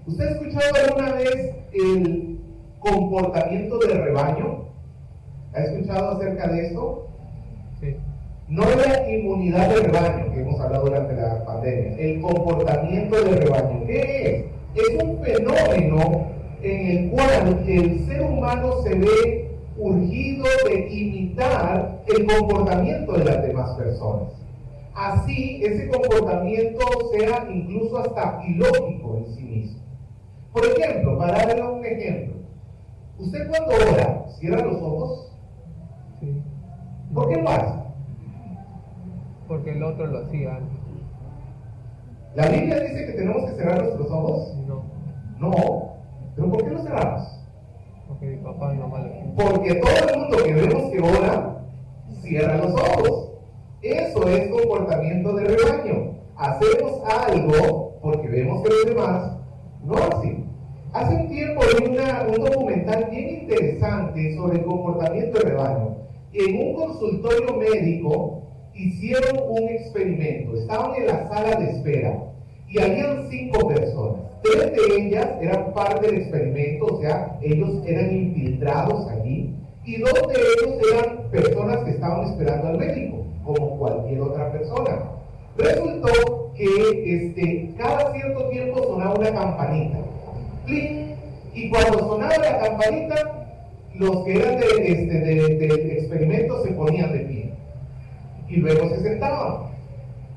¿Usted ha escuchado alguna vez el comportamiento de rebaño? ¿Ha escuchado acerca de esto? Sí. No la inmunidad de rebaño que hemos hablado durante la pandemia, el comportamiento de rebaño. ¿Qué es? Es un fenómeno en el cual el ser humano se ve urgido de imitar el comportamiento de las demás personas. Así, ese comportamiento sea incluso hasta ilógico en sí mismo. Por ejemplo, para darle un ejemplo, usted cuando ora, ¿cierra los ojos? Sí. ¿Por qué lo hace? Porque el otro lo hacía antes. ¿La Biblia dice que tenemos que cerrar nuestros ojos? No, No. ¿Pero por qué lo cerramos? porque mi papá y mamá lo hacían. Porque todo el mundo que vemos que ora, cierra los ojos. Eso es comportamiento de rebaño. Hacemos algo porque vemos que los demás no hacen. Hace un tiempo vi un documental bien interesante sobre el comportamiento de rebaño. En un consultorio médico hicieron un experimento. Estaban en la sala de espera y habían 5 personas. 3 de ellas eran parte del experimento, o sea, ellos eran infiltrados allí, y 2 de ellos eran personas que estaban esperando al médico, como cualquier otra persona. Resultó que cada cierto tiempo sonaba una campanita, ¡pling! Y cuando sonaba la campanita, los que eran del experimento se ponían de pie, y luego se sentaban,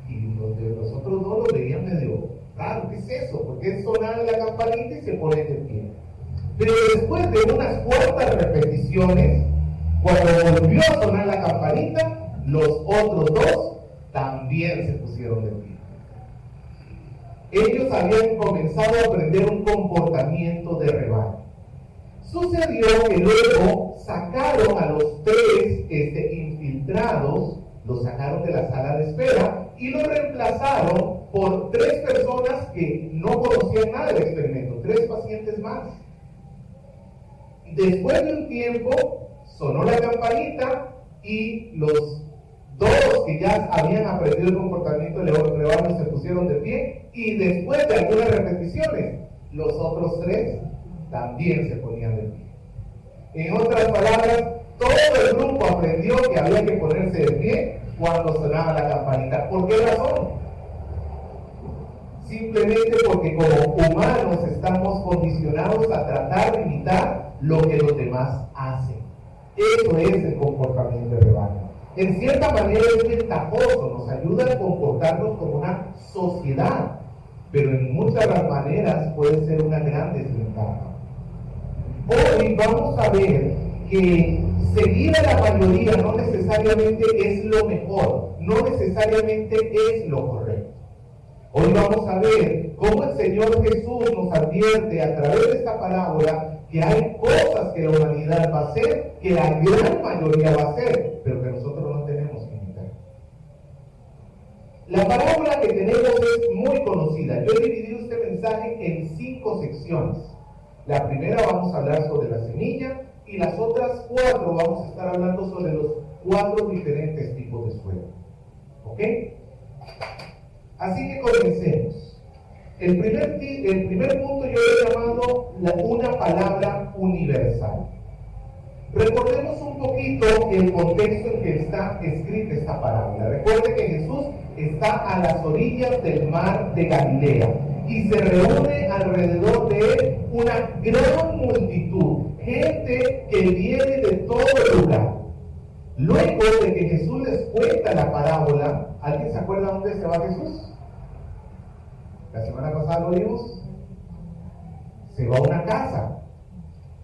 y los de los otros dos lo veían medio raro. ¿Qué es eso? Porque sonar la campanita y se pone de pie. Pero después de unas cuantas repeticiones, cuando volvió a sonar la campanita, los otros 2 también se pusieron de pie. Ellos habían comenzado a aprender un comportamiento de rebaño. Sucedió que luego sacaron a los 3 infiltrados, los sacaron de la sala de espera y los reemplazaron por 3 personas que no conocían nada del experimento, 3 pacientes más. Después de un tiempo, sonó la campanita y los 2 que ya habían aprendido el comportamiento de rebaño se pusieron de pie, y después de algunas repeticiones, los otros 3 también se ponían de pie. En otras palabras, todo el grupo aprendió que había que ponerse de pie cuando sonaba la campanita. ¿Por qué razón? Simplemente porque como humanos estamos condicionados a tratar de imitar lo que los demás hacen. Eso es el comportamiento de rebaño. En cierta manera es ventajoso, nos ayuda a comportarnos como una sociedad, pero en muchas maneras puede ser una gran desventaja. Hoy vamos a ver que seguir a la mayoría no necesariamente es lo mejor, no necesariamente es lo correcto. Hoy vamos a ver cómo el Señor Jesús nos advierte a través de esta parábola que hay cosas que la humanidad va a hacer, que la gran mayoría va a hacer, pero que nosotros no tenemos que imitar. La parábola que tenemos es muy conocida. Yo he dividido este mensaje en 5 secciones. La primera vamos a hablar sobre la semilla, y las otras 4 vamos a estar hablando sobre los 4 diferentes tipos de suelo. ¿Ok? Así que comencemos. El primer punto yo he llamado una palabra universal. Recordemos un poquito el contexto en que está escrita esta parábola. Recuerde que Jesús está a las orillas del mar de Galilea y se reúne alrededor de él una gran multitud, gente que viene de todo el lugar. Luego de que Jesús les cuenta la parábola, ¿alguien se acuerda dónde se va Jesús? La semana pasada lo vimos. Se va a una casa.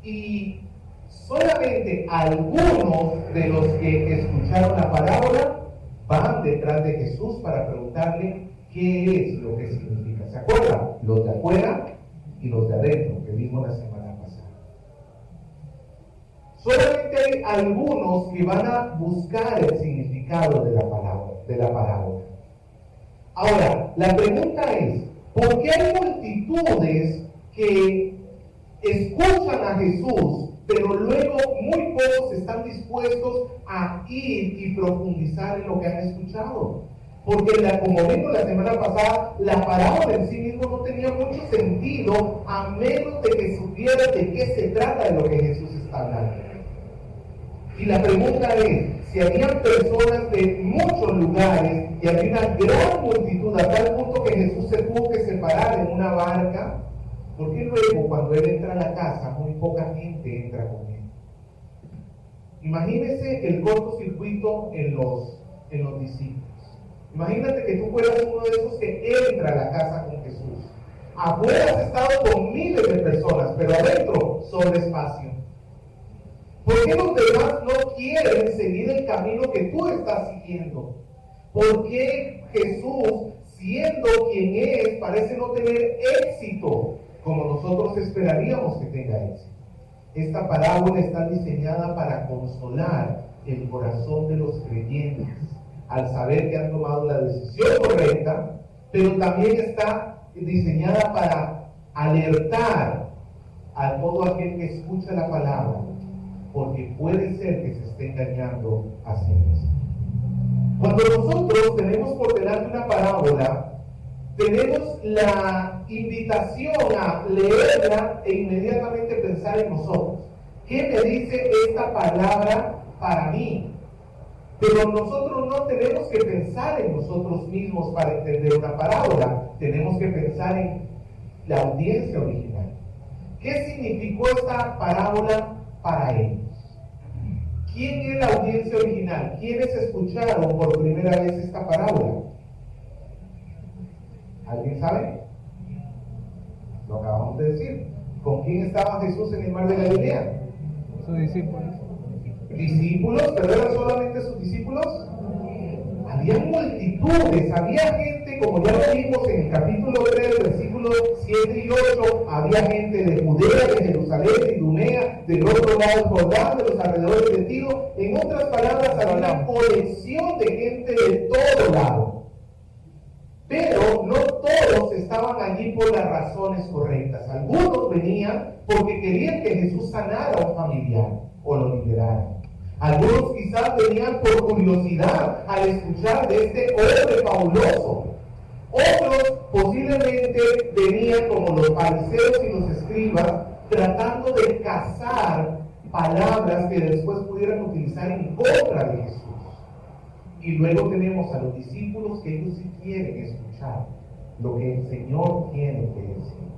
Y solamente algunos de los que escucharon la parábola van detrás de Jesús para preguntarle qué es lo que significa. ¿Se acuerdan? Los de afuera y los de adentro, que vimos la semana pasada. Solamente hay algunos que van a buscar el significado de la parábola. Ahora, la pregunta es, ¿por qué hay multitudes que escuchan a Jesús, pero luego muy pocos están dispuestos a ir y profundizar en lo que han escuchado? Porque como vimos la semana pasada, la parábola en sí mismo no tenía mucho sentido a menos de que supieras de qué se trata de lo que Jesús está hablando. Y la pregunta es, si habían personas de muchos lugares y había una gran multitud a tal punto que Jesús se tuvo que separar en una barca, ¿por qué luego cuando Él entra a la casa muy poca gente entra con Él? Imagínese el cortocircuito en los discípulos. Imagínate que tú fueras uno de esos que entra a la casa con Jesús. Afuera has estado con miles de personas, pero adentro solo espacio. ¿Por qué los demás no quieren seguir el camino que tú estás siguiendo? ¿Por qué Jesús, siendo quien es, parece no tener éxito como nosotros esperaríamos que tenga éxito? Esta parábola está diseñada para consolar el corazón de los creyentes al saber que han tomado la decisión correcta, pero también está diseñada para alertar a todo aquel que escucha la palabra, porque puede ser que se esté engañando a sí mismo. Cuando nosotros tenemos por delante una parábola, tenemos la invitación a leerla e inmediatamente pensar en nosotros. ¿Qué me dice esta palabra para mí? Pero nosotros no tenemos que pensar en nosotros mismos para entender una parábola. Tenemos que pensar en la audiencia original. ¿Qué significó esta parábola para ellos? ¿Quién es la audiencia original? ¿Quiénes escucharon por primera vez esta parábola? ¿Alguien sabe? Lo acabamos de decir. ¿Con quién estaba Jesús en el mar de Galilea? Sus discípulos. ¿Discípulos? ¿Pero eran solamente sus discípulos? Había multitudes, había gente, como ya lo vimos en el capítulo 3, versículos 7 y 8, había gente de Judea, de Jerusalén, de Idumea, del otro lado del Jordán, de los alrededores de Tiro. En otras palabras, había una colección de gente de todo lado. Pero no todos estaban allí por las razones correctas. Algunos venían porque querían que Jesús sanara a un familiar o lo liberara. Algunos quizás venían por curiosidad al escuchar de este hombre fabuloso. Otros posiblemente venían como los fariseos y los escribas tratando de cazar palabras que después pudieran utilizar en contra de Jesús. Y luego tenemos a los discípulos que ellos sí quieren escuchar lo que el Señor tiene que decir.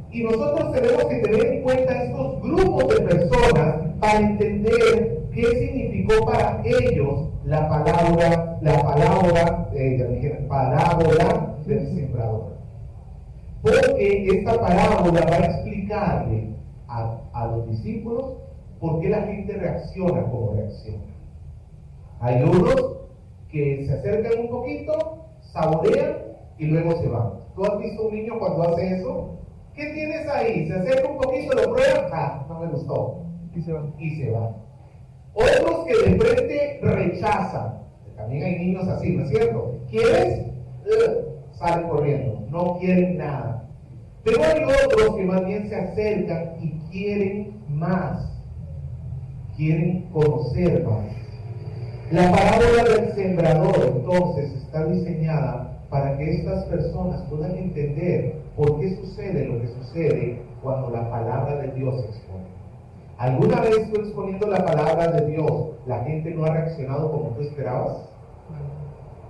Y nosotros tenemos que tener en cuenta estos grupos de personas para entender qué significó para ellos la parábola del sembrador. Porque esta parábola va a explicarle a los discípulos por qué la gente reacciona como reacciona. Hay unos que se acercan un poquito, saborean y luego se van. ¿Tú has visto un niño cuando hace eso? ¿Qué tienes ahí? Se acerca un poquito, lo prueba, no me gustó. Y se va. Otros que de frente rechazan. También hay niños así, ¿no es cierto? ¿Quieres? Salen corriendo, no quieren nada. Pero hay otros que más bien se acercan y quieren más. Quieren conocer más. La parábola del sembrador, entonces, está diseñada para que estas personas puedan entender por qué sucede lo que sucede cuando la palabra de Dios se expone. ¿Alguna vez tú exponiendo la palabra de Dios, la gente no ha reaccionado como tú esperabas?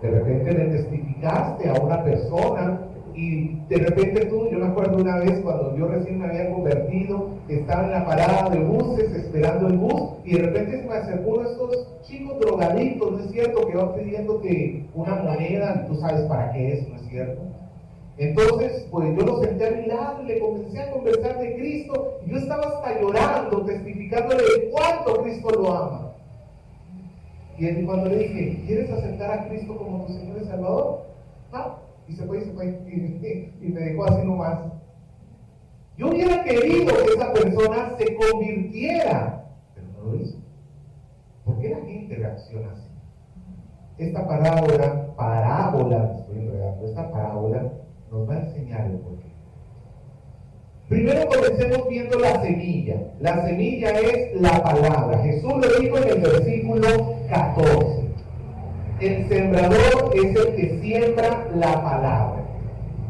De repente le testificaste a una persona y de repente yo me acuerdo una vez cuando yo recién me había convertido, estaba en la parada de buses esperando el bus y de repente se me acercó uno de estos chicos drogaditos, ¿no es cierto? Que van pidiéndote una moneda, tú sabes para qué es, ¿no es cierto? Entonces, pues yo lo senté a mi lado y le comencé a conversar de Cristo y yo estaba hasta llorando, testificándole de cuánto Cristo lo ama. Y cuando le dije, ¿quieres aceptar a Cristo como tu Señor y Salvador? Y se fue, y me dejó así nomás. Yo hubiera querido que esa persona se convirtiera, pero no lo hizo. ¿Por qué la gente reacciona así? Esta parábola nos va a enseñar el porqué. Primero comencemos viendo la semilla. La semilla es la palabra. Jesús lo dijo en el versículo 14. El sembrador es el que siembra la palabra.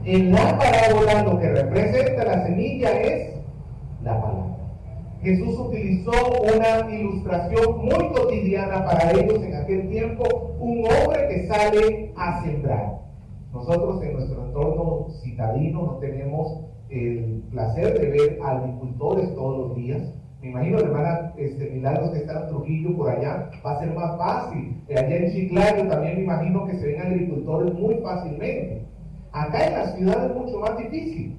En la parábola lo que representa la semilla es la palabra. Jesús utilizó una ilustración muy cotidiana para ellos en aquel tiempo, un hombre que sale a sembrar. Nosotros en nuestro entorno citadino no tenemos el placer de ver agricultores todos los días. Me imagino, hermana Milagros, que está en Trujillo por allá, va a ser más fácil. Allá en Chiclayo también me imagino que se ven agricultores muy fácilmente. Acá en la ciudad es mucho más difícil.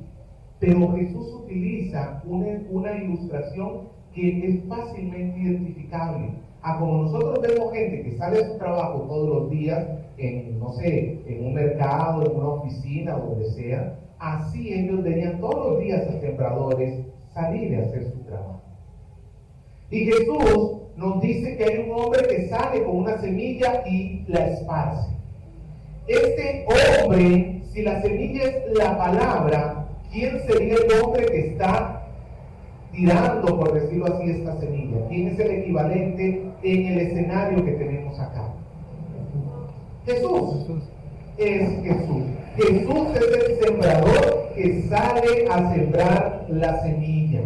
Pero Jesús utiliza una ilustración que es fácilmente identificable. Como nosotros vemos gente que sale a su trabajo todos los días, en un mercado, en una oficina, donde sea, así ellos verían todos los días a sembradores salir a hacer su trabajo. Y Jesús nos dice que hay un hombre que sale con una semilla y la esparce. Este hombre, si la semilla es la palabra, ¿quién sería el hombre que está tirando, por decirlo así, esta semilla? ¿Quién es el equivalente en el escenario que tenemos acá? Jesús. Es Jesús. Jesús es el sembrador que sale a sembrar la semilla.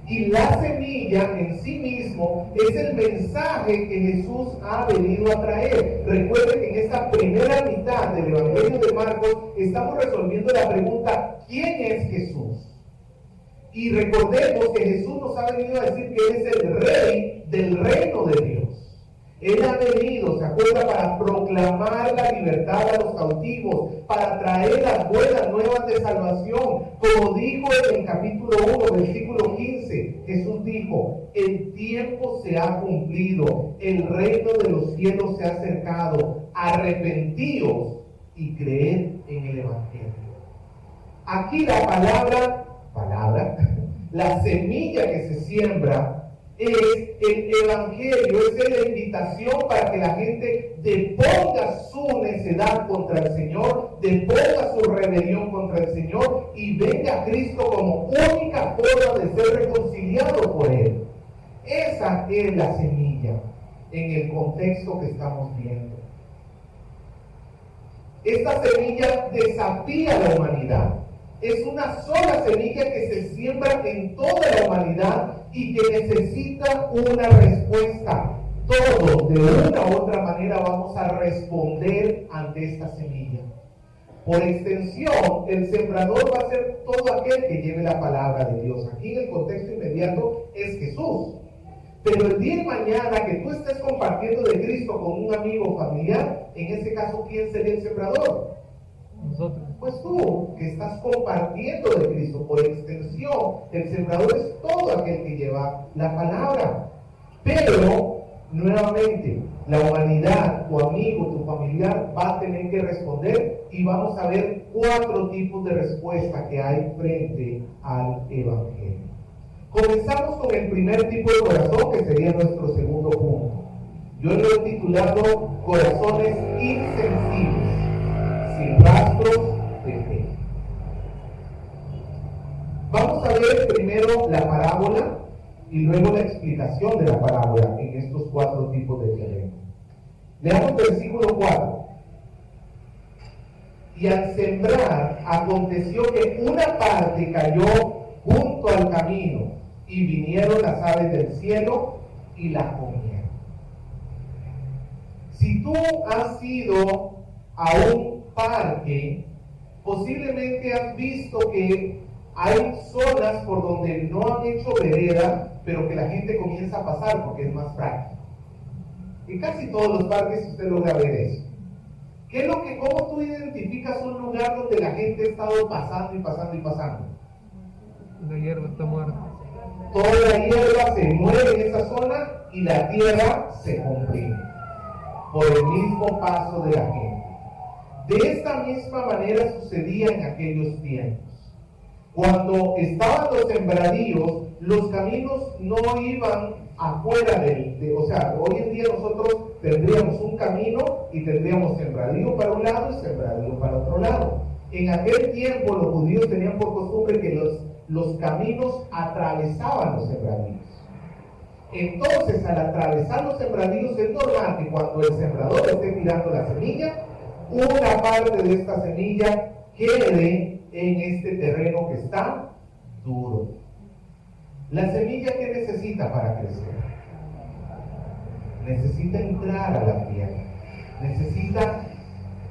Y la semilla en sí mismo es el mensaje que Jesús ha venido a traer. Recuerden que en esta primera mitad del Evangelio de Marcos estamos resolviendo la pregunta: ¿quién es Jesús? Y recordemos que Jesús nos ha venido a decir que Él es el rey del reino de Dios. Él ha venido, ¿se acuerda?, para proclamar la libertad a los cautivos, para traer las buenas nuevas de salvación. Como dijo en el capítulo 1, versículo 15, Jesús dijo: el tiempo se ha cumplido, el reino de los cielos se ha acercado, arrepentíos y creed en el Evangelio. Aquí la palabra, la semilla que se siembra, es el Evangelio, es la invitación para que la gente deponga su necedad contra el Señor, deponga su rebelión contra el Señor y venga a Cristo como única forma de ser reconciliado por Él. Esa es la semilla en el contexto que estamos viendo. Esta semilla desafía a la humanidad. Es una sola semilla que se siembra en toda la humanidad y que necesita una respuesta. Todos, de una u otra manera, vamos a responder ante esta semilla. Por extensión, el sembrador va a ser todo aquel que lleve la palabra de Dios. Aquí en el contexto inmediato es Jesús. Pero el día de mañana que tú estés compartiendo de Cristo con un amigo o familiar, en ese caso, ¿quién sería el sembrador? Nosotros. Pues tú, que estás compartiendo de Cristo. Por extensión, el sembrador es todo aquel que lleva la palabra. Pero, nuevamente, la humanidad, tu amigo, tu familiar, va a tener que responder, y vamos a ver 4 tipos de respuesta que hay frente al Evangelio. Comenzamos con el primer tipo de corazón, que sería nuestro segundo punto. Yo lo he titulado corazones insensibles, sin rastros de fe. Vamos a ver primero la parábola y luego la explicación de la parábola en estos 4 tipos de terreno. Leamos versículo 4. Y al sembrar, aconteció que una parte cayó junto al camino, y vinieron las aves del cielo y la comieron. Si tú has ido a un parque, posiblemente has visto que hay zonas por donde no han hecho vereda, pero que la gente comienza a pasar porque es más práctico. En casi todos los parques usted logra ver eso. ¿Cómo tú identificas un lugar donde la gente ha estado pasando y pasando y pasando? La hierba está muerta. Toda la hierba se mueve en esa zona y la tierra se comprime por el mismo paso de la gente. De esta misma manera sucedía en aquellos tiempos. Cuando estaban los sembradíos, los caminos no iban afuera o sea, hoy en día nosotros tendríamos un camino y tendríamos sembradío para un lado y sembradío para otro lado. En aquel tiempo los judíos tenían por costumbre que los caminos atravesaban los sembradíos. Entonces, al atravesar los sembradíos es normal que cuando el sembrador esté tirando la semilla, una parte de esta semilla quede en este terreno que está duro. La semilla, ¿qué necesita para crecer? Necesita entrar a la tierra, necesita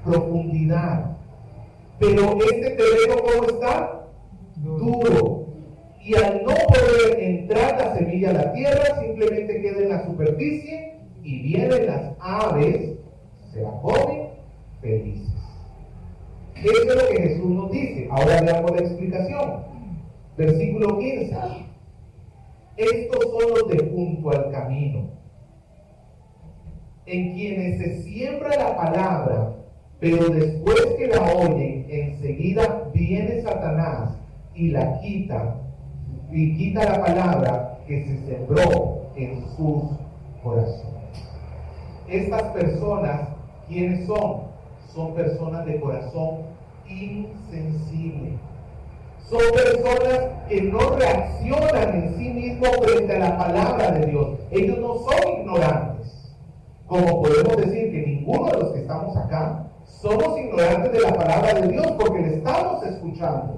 profundidad. Pero este terreno, ¿cómo está? Duro. Y al no poder entrar la semilla a la tierra, simplemente queda en la superficie y vienen las aves, se la comen felices. Eso es lo que Jesús nos dice. Ahora veamos la explicación. Versículo 15. Estos son los de junto al camino, en quienes se siembra la palabra, pero después que la oyen, enseguida viene Satanás y la quita, y quita la palabra que se sembró en sus corazones. Estas personas, ¿quiénes son? Son personas de corazón insensible. Son personas que no reaccionan en sí mismos frente a la palabra de Dios. Ellos no son ignorantes. Como podemos decir que ninguno de los que estamos acá somos ignorantes de la palabra de Dios porque le estamos escuchando.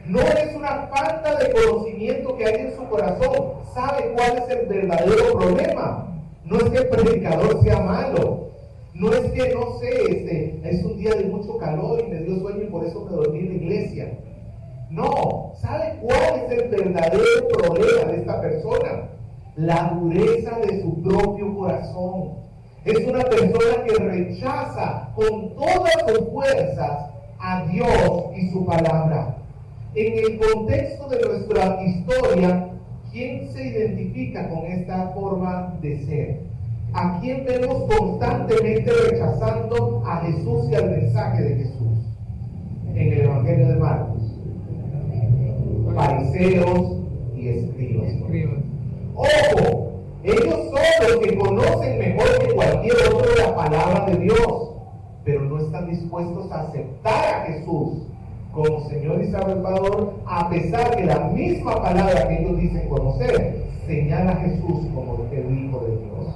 No es una falta de conocimiento que hay en su corazón. Sabe cuál es el verdadero problema. No es que el predicador sea malo. No es que, no sé, es un día de mucho calor y me dio sueño y por eso me dormí en la iglesia. No, ¿sabe cuál es el verdadero problema de esta persona? La dureza de su propio corazón. Es una persona que rechaza con todas sus fuerzas a Dios y su palabra. En el contexto de nuestra historia, ¿quién se identifica con esta forma de ser? ¿A quién vemos constantemente rechazando a Jesús y al mensaje de Jesús? En el Evangelio de Marcos. Fariseos y escribas. Ojo, ellos son los que conocen mejor que cualquier otro la palabra de Dios, pero no están dispuestos a aceptar a Jesús como Señor y Salvador, a pesar que la misma palabra que ellos dicen conocer señala a Jesús como el Hijo de Dios.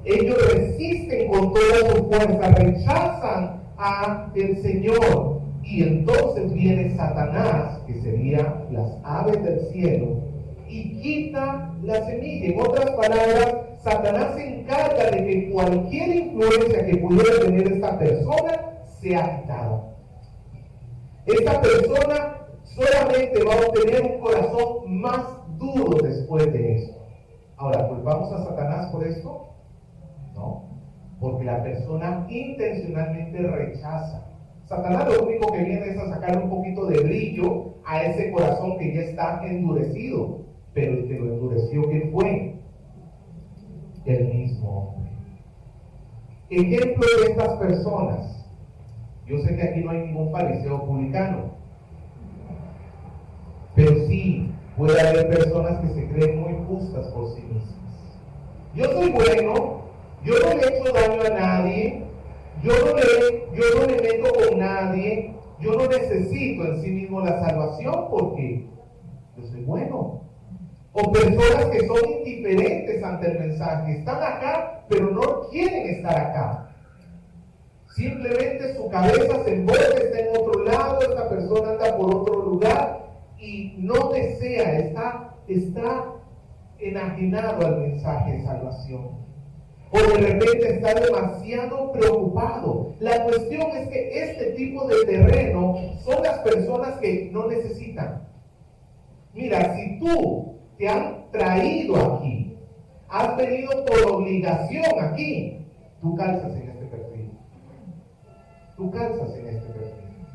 Ellos resisten con toda su fuerza, rechazan a el Señor, y entonces viene Satanás, que sería las aves del cielo, y quita la semilla. En otras palabras, Satanás se encarga de que cualquier influencia que pudiera tener esta persona sea quitada. Esta persona solamente va a obtener un corazón más duro después de esto. Ahora, ¿culpamos a Satanás por esto? No, porque la persona intencionalmente rechaza. Satanás lo único que viene es a sacar un poquito de brillo a ese corazón que ya está endurecido. Pero el que lo endureció, ¿quién fue? El mismo hombre. Ejemplo de estas personas. Yo sé que aquí no hay ningún fariseo publicano, pero sí puede haber personas que se creen muy justas por sí mismas. Yo soy bueno, yo no le he hecho daño a nadie, yo no me meto con nadie, yo no necesito en sí mismo la salvación porque yo soy bueno. O personas que son indiferentes ante el mensaje, están acá, pero no quieren estar acá. Simplemente su cabeza se envuelve, está en otro lado, esta persona anda por otro lugar y no desea, está enajenado al mensaje de salvación. O de repente está demasiado preocupado. La cuestión es que este tipo de terreno son las personas que no necesitan. Mira, si tú te han traído aquí, has venido por obligación aquí, tú calzas en este perfil. Tú calzas en este perfil.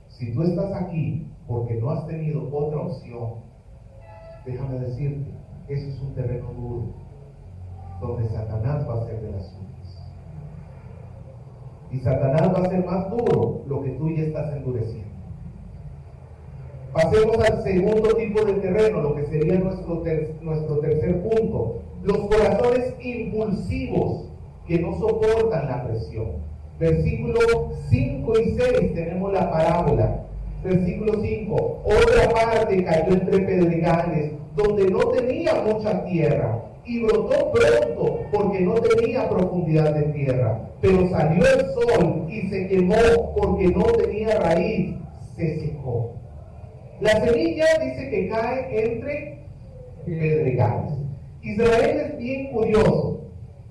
Si tú estás aquí porque no has tenido otra opción, déjame decirte, eso es un terreno duro, donde Satanás va a ser de las suyas. Y Satanás va a ser más duro lo que tú ya estás endureciendo. Pasemos al segundo tipo de terreno, lo que sería nuestro tercer punto. Los corazones impulsivos que no soportan la presión. Versículos 5 y 6 tenemos la parábola. Versículo 5. Otra parte cayó entre pedregales, donde no tenía mucha tierra, y brotó pronto porque no tenía profundidad de tierra, pero salió el sol y se quemó porque no tenía raíz, se secó. La semilla dice que cae entre pedregales. Israel es bien curioso.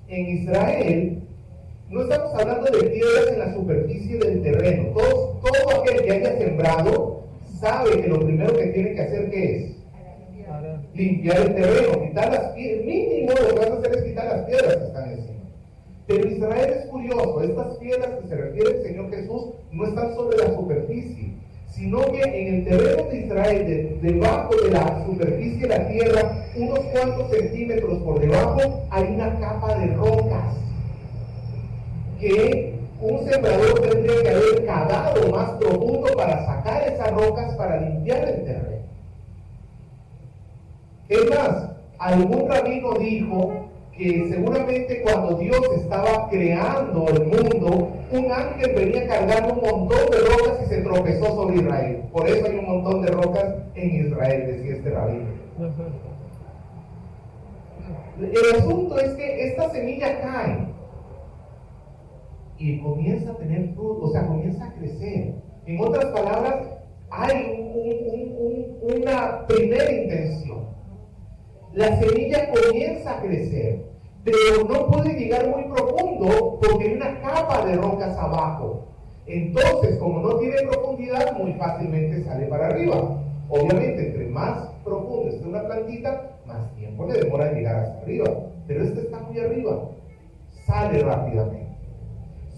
En Israel no estamos hablando de piedras en la superficie del terreno. Todo aquel que haya sembrado sabe que lo primero que tiene que hacer, ¿qué es? Limpiar el terreno, quitar las piedras. Mínimo lo que vas a hacer es quitar las piedras que están encima. Pero Israel es curioso. Estas piedras que se refiere el Señor Jesús no están sobre la superficie, sino que en el terreno de Israel, debajo de la superficie de la tierra, unos cuantos centímetros por debajo, hay una capa de rocas que un sembrador tendría que haber cavado más profundo para sacar esas rocas para limpiar el terreno. Es más, algún rabino dijo que seguramente cuando Dios estaba creando el mundo, un ángel venía cargando un montón de rocas y se tropezó sobre Israel. Por eso hay un montón de rocas en Israel, decía este rabino. El asunto es que esta semilla cae y comienza a tener fruto, o sea, comienza a crecer. En otras palabras, hay una primera intención. La semilla comienza a crecer, pero no puede llegar muy profundo porque hay una capa de rocas abajo. Entonces, como no tiene profundidad, muy fácilmente sale para arriba. Obviamente, entre más profundo esté una plantita, más tiempo le demora llegar hasta arriba. Pero esta está muy arriba, sale rápidamente.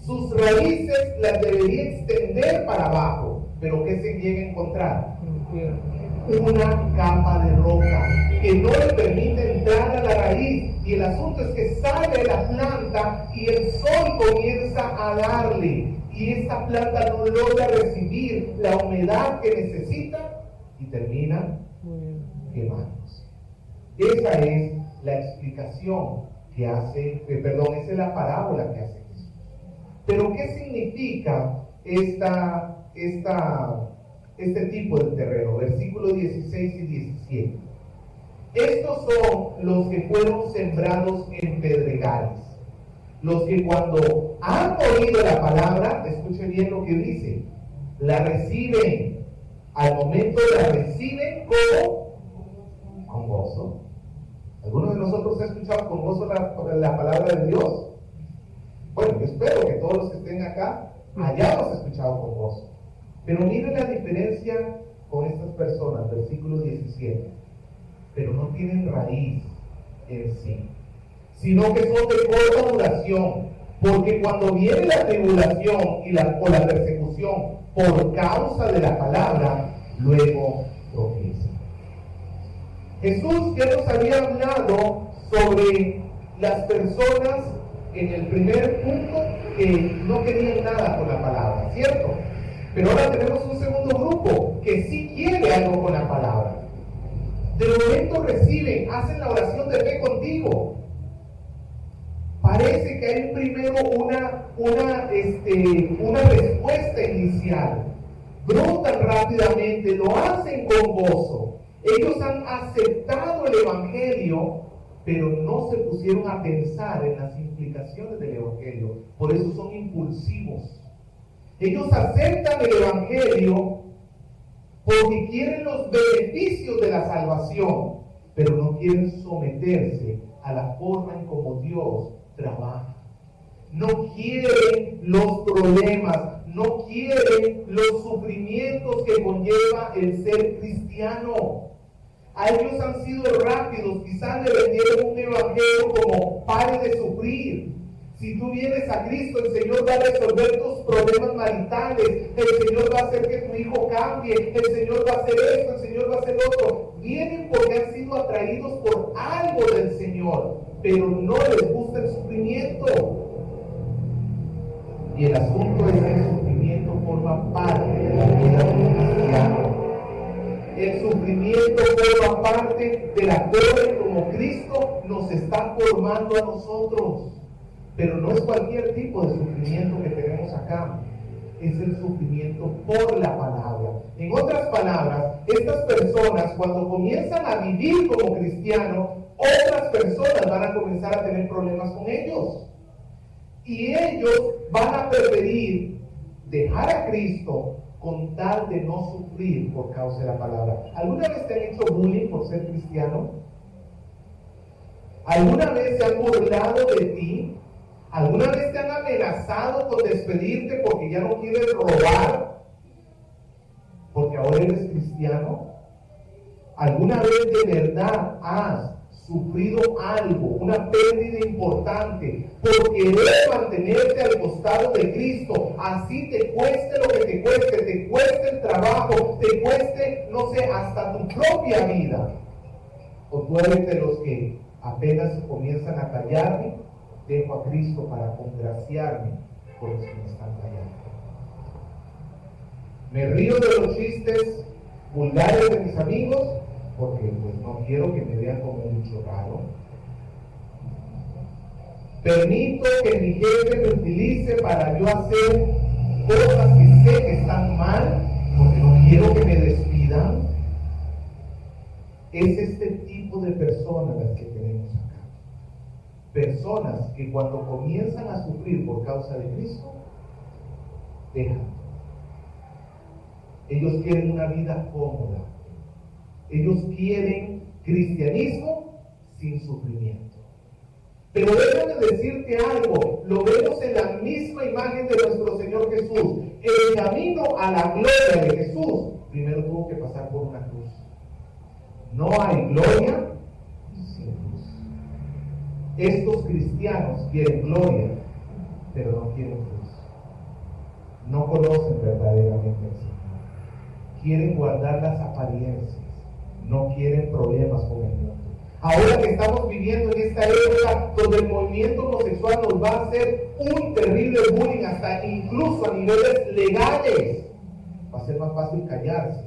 Sus raíces las debería extender para abajo, pero ¿qué se llega a encontrar? Una capa de roca que no le permite entrar a la raíz, y el asunto es que sale la planta y el sol comienza a darle, y esta planta no logra recibir la humedad que necesita y termina quemándose. Esa es la explicación que hace, esa es la parábola que hace Jesús. Pero ¿qué significa este tipo de terreno? Versículos 16 y 17. Estos son los que fueron sembrados en pedregales, los que cuando han oído la palabra, escuchen bien lo que dice, la reciben, al momento la reciben con gozo. ¿Alguno de nosotros ha escuchado con gozo la palabra de Dios? Bueno, yo espero que todos los que estén acá hayamos escuchado con gozo. Pero miren la diferencia con estas personas, versículo 17. Pero no tienen raíz en sí, sino que son de corta duración, porque cuando viene la tribulación o la persecución por causa de la palabra, luego tropiezan. Jesús ya nos había hablado sobre las personas en el primer punto que no querían nada con la palabra, ¿cierto? Pero ahora tenemos un segundo grupo que sí quiere algo con la palabra. De momento reciben, hacen la oración de fe contigo. Parece que hay primero una respuesta inicial. Brotan rápidamente, lo hacen con gozo. Ellos han aceptado el Evangelio, pero no se pusieron a pensar en las implicaciones del Evangelio. Por eso son impulsivos. Ellos aceptan el Evangelio porque quieren los beneficios de la salvación, pero no quieren someterse a la forma en como Dios trabaja. No quieren los problemas, no quieren los sufrimientos que conlleva el ser cristiano. A ellos han sido rápidos, quizás le vendieron un evangelio como pare de sufrir. Si tú vienes a Cristo, el Señor va a resolver tus problemas maritales, el Señor va a hacer que tu hijo cambie, el Señor va a hacer esto, el Señor va a hacer otro. Vienen porque han sido atraídos por algo del Señor, pero no les gusta el sufrimiento. Y el asunto es que el sufrimiento forma parte de la vida del cristiano. El sufrimiento forma parte de la forma en como Cristo nos está formando a nosotros. Pero no es cualquier tipo de sufrimiento que tenemos acá. Es el sufrimiento por la palabra. En otras palabras, estas personas, cuando comienzan a vivir como cristianos, otras personas van a comenzar a tener problemas con ellos. Y ellos van a preferir dejar a Cristo con tal de no sufrir por causa de la palabra. ¿Alguna vez te han hecho bullying por ser cristiano? ¿Alguna vez se han burlado de ti? ¿Alguna vez te han amenazado con despedirte porque ya no quieres robar? Porque ahora eres cristiano. ¿Alguna vez de verdad has sufrido algo, una pérdida importante, por querer mantenerte al costado de Cristo? Así te cueste lo que te cueste el trabajo, te cueste, no sé, hasta tu propia vida. O tú eres de los que apenas comienzan a callarme, dejo a Cristo para congraciarme con los que me están callando. Me río de los chistes vulgares de mis amigos, porque pues no quiero que me vean como un bicho raro. Permito que mi jefe me utilice para yo hacer cosas que sé que están mal, porque no quiero que me despidan. Es este tipo de personas las que tenemos acá. Personas que cuando comienzan a sufrir por causa de Cristo, dejan. Ellos quieren una vida cómoda. Ellos quieren cristianismo sin sufrimiento. Pero déjame decirte algo, lo vemos en la misma imagen de nuestro Señor Jesús. El camino a la gloria de Jesús primero tuvo que pasar por una cruz. No hay gloria sin cruz. Estos cristianos quieren gloria, pero no quieren cruz. No conocen verdaderamente al Señor. Quieren guardar las apariencias, no quieren problemas con el mundo. Ahora que estamos viviendo en esta época donde el movimiento homosexual nos va a hacer un terrible bullying, hasta incluso a niveles legales, va a ser más fácil callarse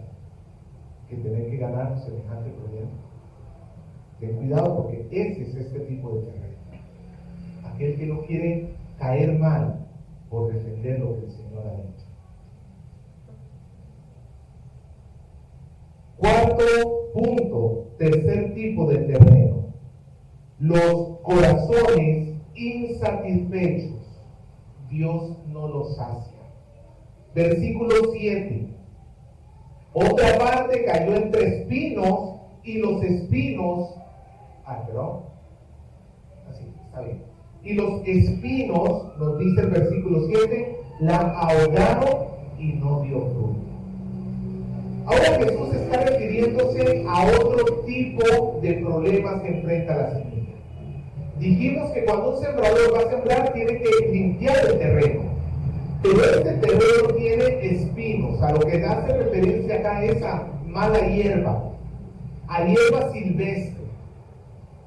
que tener que ganar semejante problema. Ten cuidado, porque ese es este tipo de terreno. Aquel que no quiere caer mal por defender lo que el Señor ha dicho. Cuarto punto, tercer tipo de terreno, los corazones insatisfechos. Dios no los sacia. Versículo 7. Otra parte cayó entre espinos y los espinos, así, está bien. Y los espinos, nos dice el versículo 7, la ahogaron y no dio fruto. Ahora Jesús está refiriéndose a otro tipo de problemas que enfrenta la semilla. Dijimos que cuando un sembrador va a sembrar tiene que limpiar el terreno. Pero este terreno tiene espinos. A lo que hace referencia acá es a mala hierba, a hierba silvestre.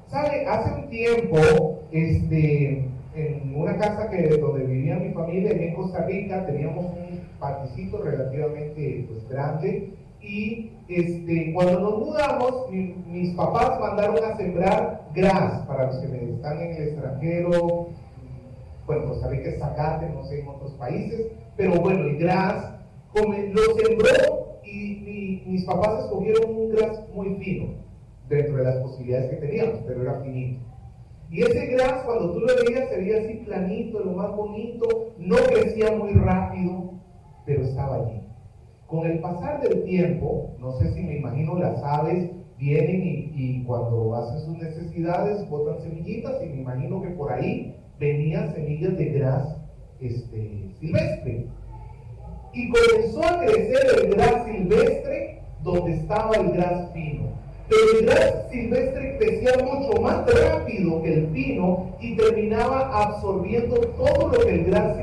¿Sabe? Hace un tiempo, en una casa donde vivía mi familia, en Costa Rica, teníamos un paticito relativamente grande. Y cuando nos mudamos, mis papás mandaron a sembrar gras. Para los que están en el extranjero, bueno, Costa Rica es zacate, no sé en otros países, pero bueno, el gras lo sembró y mis papás escogieron un gras muy fino, dentro de las posibilidades que teníamos, pero era finito. Y ese gras, cuando tú lo veías, se veía así planito, lo más bonito, no crecía muy rápido, pero estaba allí. Con el pasar del tiempo, no sé si me imagino, las aves vienen y cuando hacen sus necesidades botan semillitas, y me imagino que por ahí venían semillas de gras silvestre. Y comenzó a crecer el gras silvestre donde estaba el gras fino. Pero el gras silvestre crecía mucho más rápido que el pino y terminaba absorbiendo todo lo que el gras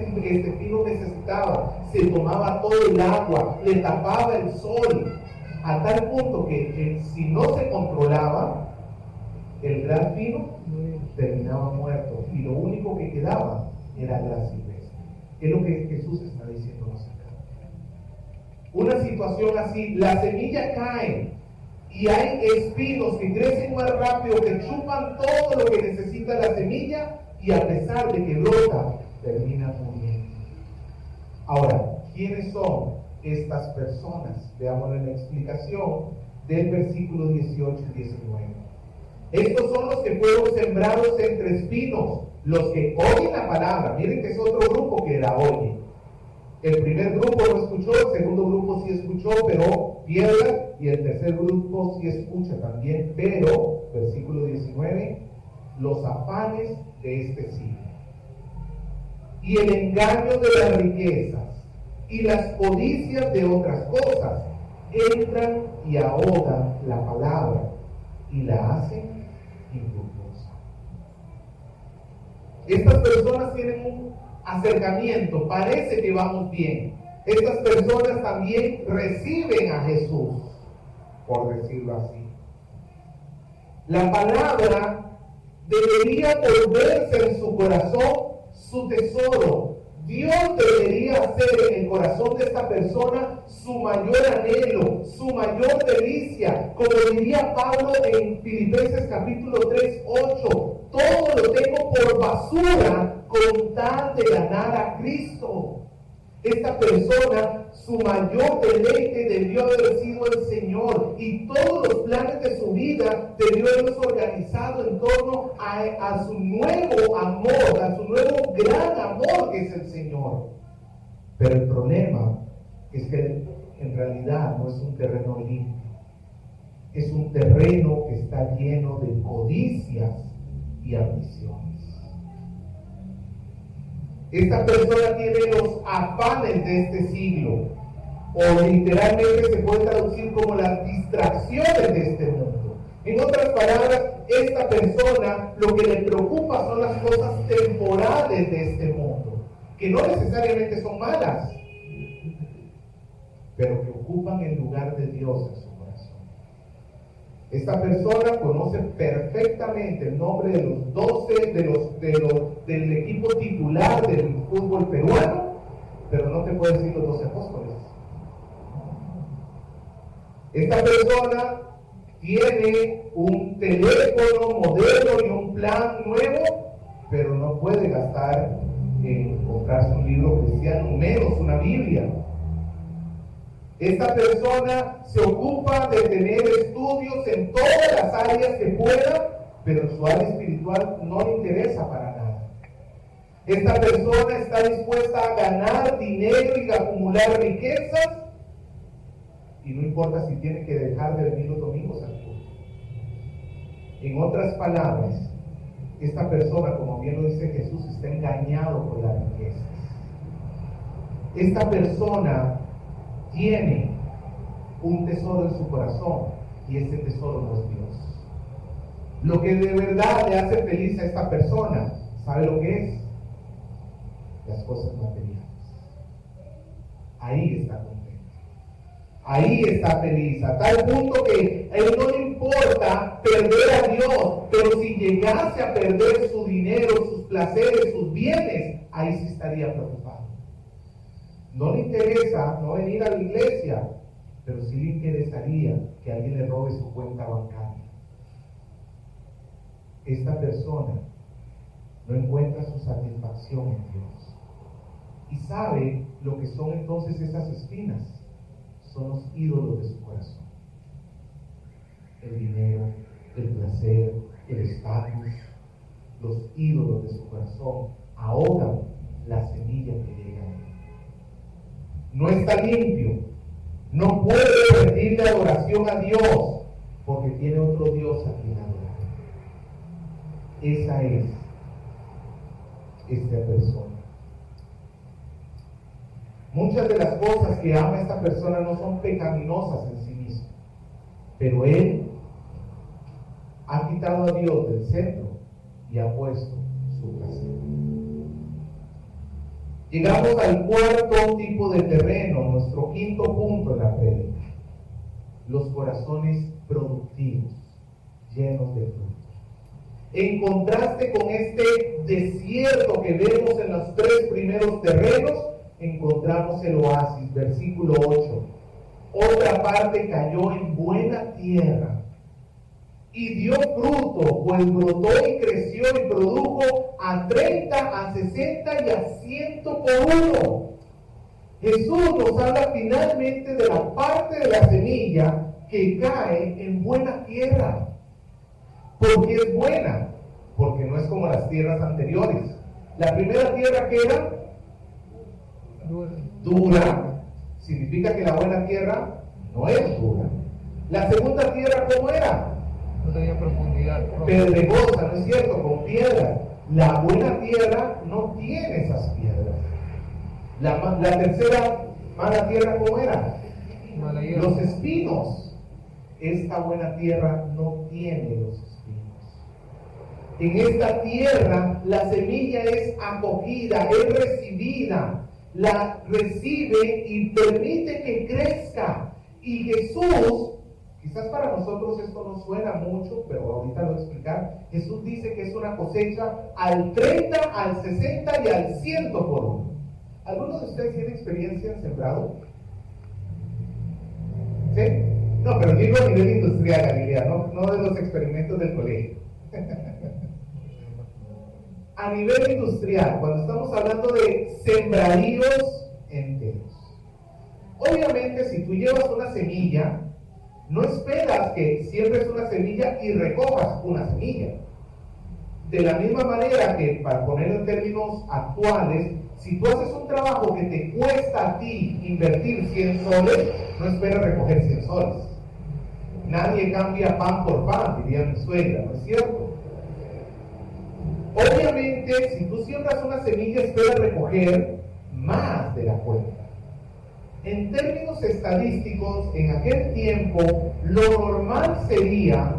fino necesitaba. Se tomaba todo el agua, le tapaba el sol, a tal punto que si no se controlaba, el gras fino terminaba muerto y lo único que quedaba era gras silvestre. Es lo que Jesús está diciéndonos acá. Una situación así, la semilla cae y hay espinos que crecen más rápido, que chupan todo lo que necesita la semilla, y a pesar de que brota, termina muriendo. Ahora, ¿quiénes son estas personas? Veamos en la explicación del versículo 18 y 19. Estos son los que fueron sembrados entre espinos, los que oyen la palabra. Miren que es otro grupo que la oye. El primer grupo no escuchó, el segundo grupo sí escuchó, pero piedra, y el tercer grupo sí escucha también, pero, versículo 19, los afanes de este siglo, y el engaño de las riquezas, y las codicias de otras cosas, entran y ahogan la palabra, y la hacen infructuosa. Estas personas tienen un acercamiento, parece que vamos bien. Estas personas también reciben a Jesús, por decirlo así. La palabra debería volverse en su corazón su tesoro. Dios debería hacer en el corazón de esta persona su mayor anhelo, su mayor delicia. Como diría Pablo en Filipenses capítulo 3, 8, todo lo tengo por basura con tal de ganar a Cristo. Esta persona, su mayor deleite debió haber sido el Señor, y todos los planes de su vida debió haberse organizado en torno a su nuevo amor, a su nuevo gran amor que es el Señor. Pero el problema es que en realidad no es un terreno limpio, es un terreno que está lleno de codicias y ambiciones. Esta persona tiene los afanes de este siglo, o literalmente se puede traducir como las distracciones de este mundo. En otras palabras, esta persona lo que le preocupa son las cosas temporales de este mundo, que no necesariamente son malas, pero que ocupan el lugar de Dios en su corazón. Esta persona conoce perfectamente el nombre de los 12 del equipo titular del fútbol peruano, pero no te puede decir los 12 apóstoles. Esta persona tiene un teléfono moderno y un plan nuevo, pero no puede gastar en comprarse un libro cristiano, menos una Biblia. Esta persona se ocupa de tener estudios en todas las áreas que pueda, pero en su área espiritual no le interesa para nada. Esta persona está dispuesta a ganar dinero y a acumular riquezas, y no importa si tiene que dejar de venir los domingos al culto. En otras palabras, esta persona, como bien lo dice Jesús, está engañado por las riquezas. Esta persona tiene un tesoro en su corazón, y ese tesoro no es Dios. Lo que de verdad le hace feliz a esta persona, ¿sabe lo que es? Las cosas materiales. Ahí está contento, ahí está feliz, a tal punto que a él no le importa perder a Dios, pero si llegase a perder su dinero, sus placeres, sus bienes, ahí sí estaría preocupado. No le interesa no venir a la iglesia, pero sí le interesaría que alguien le robe su cuenta bancaria. Esta persona no encuentra su satisfacción en Dios. Y sabe lo que son entonces esas espinas. Son los ídolos de su corazón. El dinero, el placer, el estatus, los ídolos de su corazón ahogan la semilla que llega a él. No está limpio, no puede rendirle adoración a Dios, porque tiene otro Dios a quien adorar. Esa es esta persona. Muchas de las cosas que ama esta persona no son pecaminosas en sí mismas, pero él ha quitado a Dios del centro y ha puesto su placer. Llegamos al cuarto tipo de terreno, nuestro quinto punto en la prédica: los corazones productivos, llenos de fruto. En contraste con este desierto que vemos en los tres primeros terrenos, encontramos el oasis, versículo 8. Otra parte cayó en buena tierra y dio fruto, pues brotó y creció y produjo a 30, a 60 y a 100 por uno. Jesús nos habla finalmente de la parte de la semilla que cae en buena tierra. ¿Por qué es buena? Porque no es como las tierras anteriores. La primera tierra que era dura, significa que la buena tierra no es dura. La segunda tierra, ¿cómo era? No tenía profundidad. Pedregosa, ¿no es cierto? Con piedras. La buena tierra no tiene esas piedras. La tercera mala tierra, ¿cómo era? Mala hierba. Los espinos. Esta buena tierra no tiene los espinos. En esta tierra la semilla es acogida, es recibida, la recibe y permite que crezca. Y Jesús, quizás para nosotros esto no suena mucho, pero ahorita lo voy a explicar. Jesús dice que es una cosecha al 30, al 60 y al 100 por uno. ¿Algunos de ustedes tienen experiencia en sembrado? ¿Sí? No, pero digo a nivel industrial, Galilea, no de los experimentos del colegio. A nivel industrial, cuando estamos hablando de sembradíos enteros. Obviamente, si tú llevas una semilla, no esperas que siembres una semilla y recojas una semilla. De la misma manera que, para ponerlo en términos actuales, si tú haces un trabajo que te cuesta a ti invertir 100 soles, no esperas recoger 100 soles. Nadie cambia pan por pan, diría mi suegra, ¿no es cierto? Obviamente, si tú siembras una semilla, esperas recoger más de la cuenta. En términos estadísticos, en aquel tiempo, lo normal sería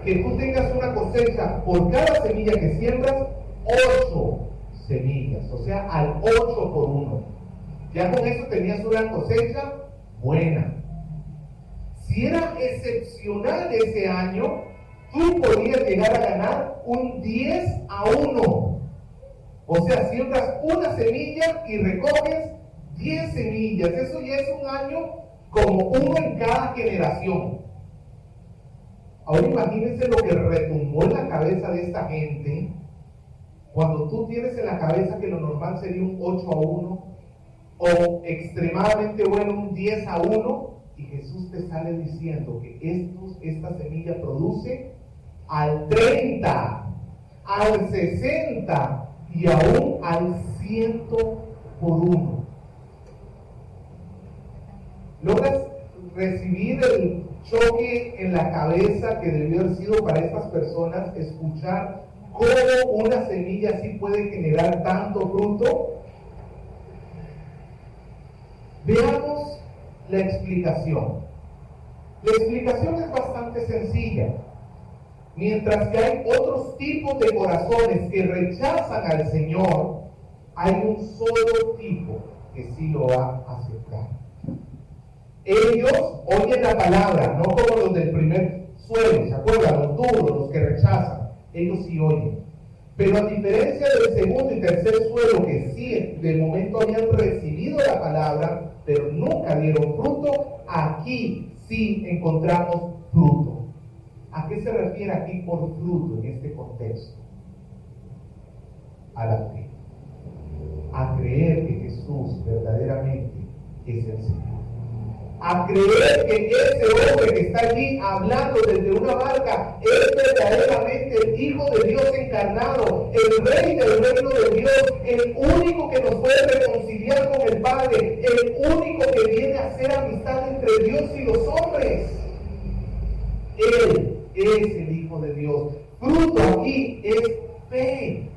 que tú tengas una cosecha por cada semilla que siembras, 8 semillas, o sea, al 8 por 1. Ya con eso tenías una cosecha buena. Si era excepcional ese año, tú podías llegar a ganar un 10-1. O sea, siembras una semilla y recoges 10 semillas. Eso ya es un año como uno en cada generación. Ahora imagínense lo que retumbó en la cabeza de esta gente cuando tú tienes en la cabeza que lo normal sería un 8-1 o extremadamente bueno un 10-1 y Jesús te sale diciendo que esta semilla produce al 30, al 60 y aún al 100 por 1. ¿Logras recibir el choque en la cabeza que debió haber sido para estas personas escuchar cómo una semilla así puede generar tanto fruto? Veamos la explicación. La explicación es bastante sencilla. Mientras que hay otros tipos de corazones que rechazan al Señor, hay un solo tipo que sí lo va a aceptar. Ellos oyen la palabra, no como los del primer suelo, ¿se acuerdan? Los duros, los que rechazan. Ellos sí oyen. Pero a diferencia del segundo y tercer suelo, que sí de momento habían recibido la palabra, pero nunca dieron fruto, aquí sí encontramos fruto. ¿A qué se refiere aquí por fruto en este contexto? A la fe. A creer que Jesús verdaderamente es el Señor. A creer que ese hombre que está allí hablando desde una barca es verdaderamente el Hijo de Dios encarnado, el Rey del reino de Dios, el único que nos puede reconciliar con el Padre, el único que viene a hacer amistad entre Dios y los hombres. Él es el Hijo de Dios. Fruto aquí es fe.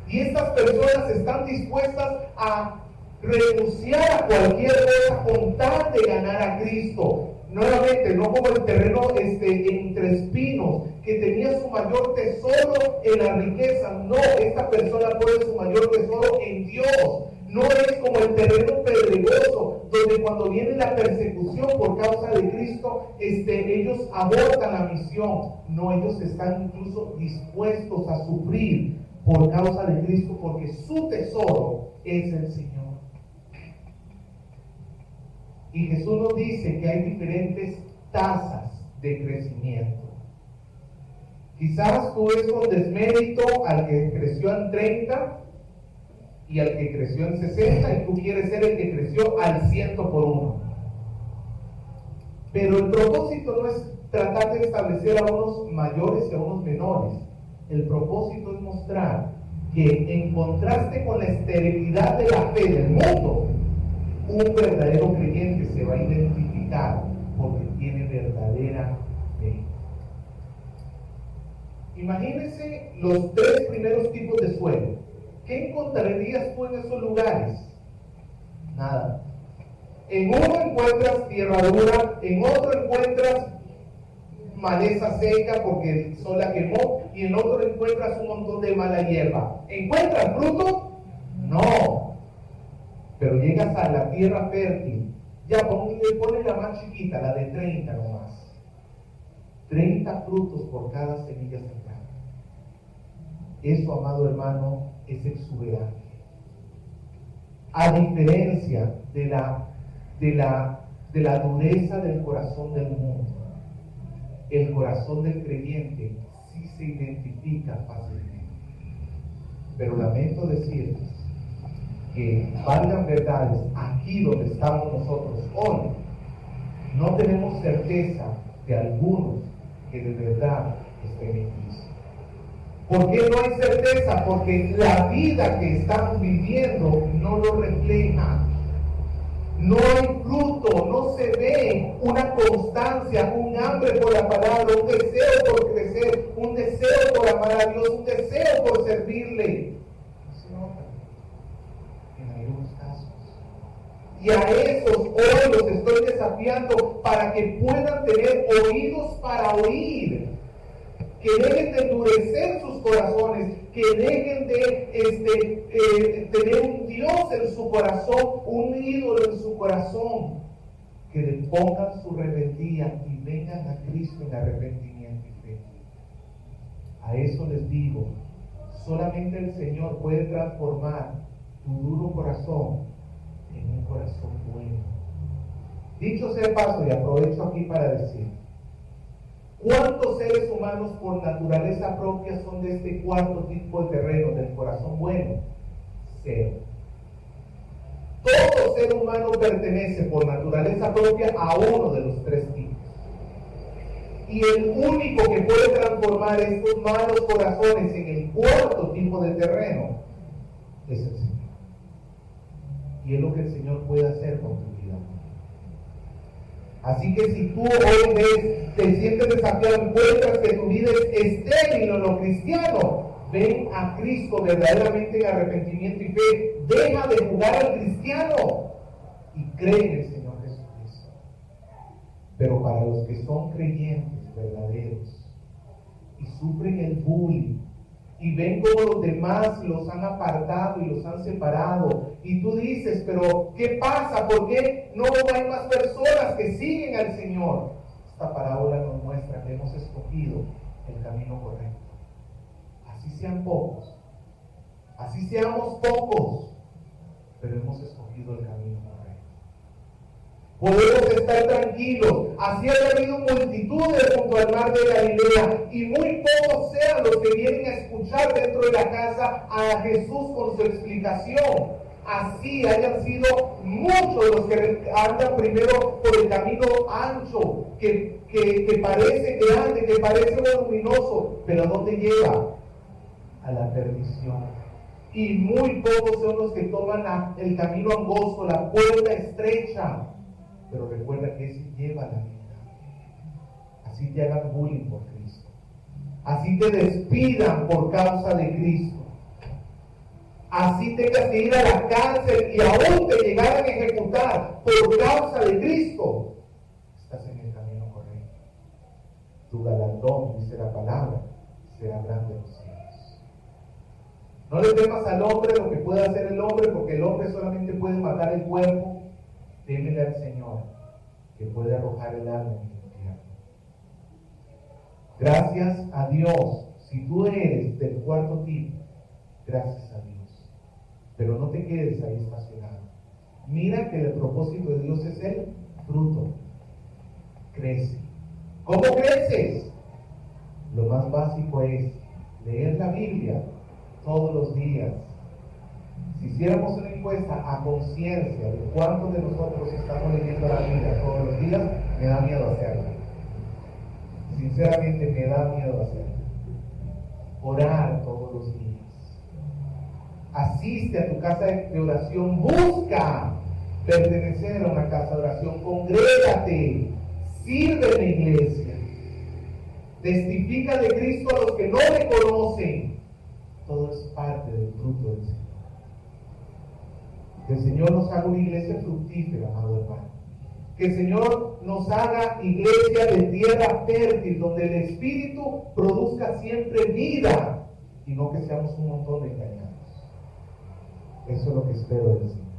Y estas personas están dispuestas a renunciar a cualquier cosa con tal de ganar a Cristo. Nuevamente, no como el terreno entre espinos, que tenía su mayor tesoro en la riqueza. No, esta persona pone su mayor tesoro en Dios. No es como el terreno pedregoso, donde cuando viene la persecución por causa de Cristo, ellos abortan la misión. No, ellos están incluso dispuestos a sufrir por causa de Cristo, porque su tesoro es el Señor. Y Jesús nos dice que hay diferentes tasas de crecimiento. Quizás tú ves con desmérito al que creció en 30 y al que creció en 60, y tú quieres ser el que creció al 100 por uno. Pero el propósito no es tratar de establecer a unos mayores y a unos menores. El propósito es mostrar que en contraste con la esterilidad de la fe del mundo, un verdadero creyente se va a identificar porque tiene verdadera fe. Imagínense los 3 primeros tipos de suelo. ¿Qué encontrarías tú en esos lugares? Nada. En uno encuentras tierra dura, en otro encuentras maleza seca porque el sol la quemó, y en otro encuentras un montón de mala hierba. ¿Encuentras fruto? No. Pero llegas a la tierra fértil. Ya ponle la más chiquita, la de 30 nomás. 30 frutos por cada semilla sembrada. Eso, amado hermano, es exuberante. A diferencia de la dureza del corazón del mundo, el corazón del creyente sí se identifica fácilmente. Pero lamento decirles que valgan verdades, aquí donde estamos nosotros hoy, no tenemos certeza de algunos que de verdad estén en Cristo. ¿Por qué no hay certeza? Porque la vida que estamos viviendo no lo refleja. No hay fruto, no se ve una constancia, un hambre por la palabra, un deseo por crecer, un deseo por amar a Dios, un deseo por servirle. No se nota en algunos casos. Y a esos hoy los estoy desafiando para que puedan tener oídos para oír, que dejen de endurecer sus corazones, que dejen de tener un Dios en su corazón, un ídolo en su corazón, que depongan su rebeldía y vengan a Cristo en arrepentimiento y fe. A eso les digo, solamente el Señor puede transformar tu duro corazón en un corazón bueno. Dicho sea de paso, y aprovecho aquí para decir, ¿cuántos seres humanos por naturaleza propia son de este cuarto tipo de terreno, del corazón bueno? 0. Todo ser humano pertenece por naturaleza propia a uno de los 3 tipos. Y el único que puede transformar estos malos corazones en el cuarto tipo de terreno es el Señor. Y es lo que el Señor puede hacer con tu vida. Así que si tú hoy ves, te sientes desafiado, encuentras que tu vida es estéril en lo cristiano, ven a Cristo verdaderamente en arrepentimiento y fe. Deja de jugar al cristiano y cree en el Señor Jesucristo. Pero para los que son creyentes verdaderos y sufren el bullying y ven cómo los demás los han apartado y los han separado, y tú dices, pero ¿qué pasa? ¿Por qué no hay más personas que siguen al Señor? Esta parábola nos muestra que hemos escogido el camino correcto. Así sean pocos, así seamos pocos, pero hemos escogido el camino correcto. Podemos estar tranquilos. Así ha habido multitudes junto al mar de Galilea, y muy pocos sean los que vienen a escuchar dentro de la casa a Jesús con su explicación. Así hayan sido muchos los que andan primero por el camino ancho, que parece grande, que parece voluminoso, pero ¿a dónde lleva? A la perdición. Y muy pocos son los que toman el camino angosto, la puerta estrecha. Pero recuerda que ese lleva la vida. Así te hagan bullying por Cristo. Así te despidan por causa de Cristo. Así tengas que ir a la cárcel y aún te llegaran a ejecutar por causa de Cristo. Estás en el camino correcto. Tu galardón, dice la palabra, será grande en los cielos. No le temas al hombre lo que puede hacer el hombre, porque el hombre solamente puede matar el cuerpo. Témele al Señor, que puede arrojar el alma en el infierno. Gracias a Dios, si tú eres del cuarto tipo, gracias a Dios. Pero no te quedes ahí estacionado. Mira que el propósito de Dios es el fruto. Crece. ¿Cómo creces? Lo más básico es leer la Biblia todos los días, Si hiciéramos una encuesta a conciencia de cuántos de nosotros estamos leyendo la Biblia todos los días, me da miedo hacerla. Sinceramente me da miedo hacerla. Orar todos los días. Asiste a tu casa de oración, busca pertenecer a una casa de oración, congrégate, sirve en la iglesia, testifica de Cristo a los que no le conocen. Todo es parte del fruto del Señor. Que el Señor nos haga una iglesia fructífera, amado hermano. Que el Señor nos haga iglesia de tierra fértil, donde el Espíritu produzca siempre vida y no que seamos un montón de engañados. Eso es lo que espero del Señor.